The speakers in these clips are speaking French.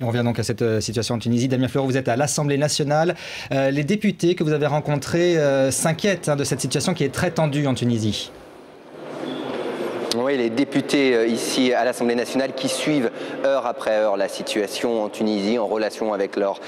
On revient donc à cette situation en Tunisie. Damien Fleureau, vous êtes à l'Assemblée nationale. Les députés que vous avez rencontrés s'inquiètent de cette situation qui est très tendue en Tunisie. Oui, les députés ici à l'Assemblée nationale qui suivent heure après heure la situation en Tunisie en relation avec leurs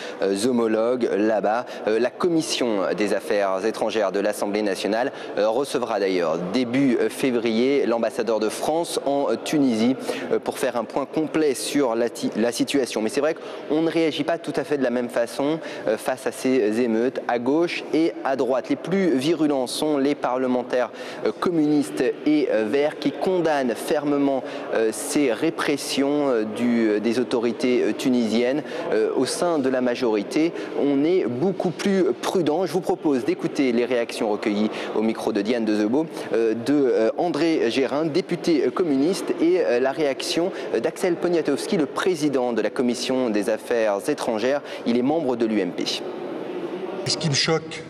homologues là-bas. La commission des affaires étrangères de l'Assemblée nationale recevra d'ailleurs début février l'ambassadeur de France en Tunisie pour faire un point complet sur la situation. Mais c'est vrai qu'on ne réagit pas tout à fait de la même façon face à ces émeutes à gauche et à droite. Les plus virulents sont les parlementaires communistes et verts qui condamne fermement ces répressions des autorités tunisiennes. Au sein de la majorité, on est beaucoup plus prudent. Je vous propose d'écouter les réactions recueillies au micro de Diane Dezebeau, de André Gérin, député communiste, et la réaction d'Axel Poniatowski, le président de la commission des affaires étrangères. Il est membre de l'UMP. Ce qui me choque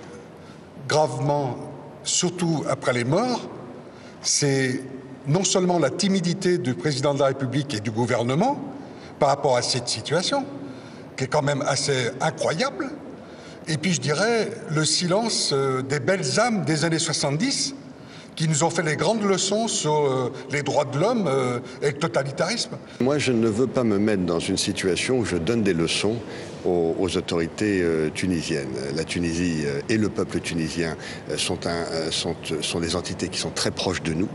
gravement, surtout après les morts, c'est non seulement la timidité du président de la République et du gouvernement par rapport à cette situation, qui est quand même assez incroyable, et puis je dirais le silence des belles âmes des années 70 qui nous ont fait les grandes leçons sur les droits de l'homme et le totalitarisme. Moi, je ne veux pas me mettre dans une situation où je donne des leçons aux autorités tunisiennes. La Tunisie et le peuple tunisien sont des entités qui sont très proches de nous.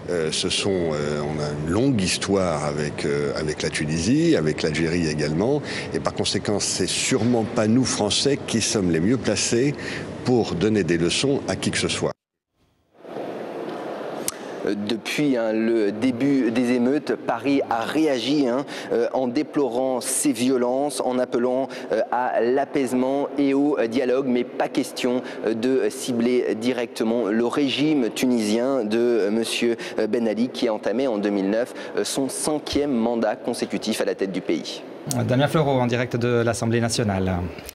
On a une longue histoire avec la Tunisie, avec l'Algérie également, et par conséquent, c'est sûrement pas nous, Français, qui sommes les mieux placés pour donner des leçons à qui que ce soit. Depuis le début des émeutes, Paris a réagi en déplorant ces violences, en appelant à l'apaisement et au dialogue, mais pas question de cibler directement le régime tunisien de M. Ben Ali, qui a entamé en 2009 son 5e mandat consécutif à la tête du pays. Damien Fleureau en direct de l'Assemblée nationale.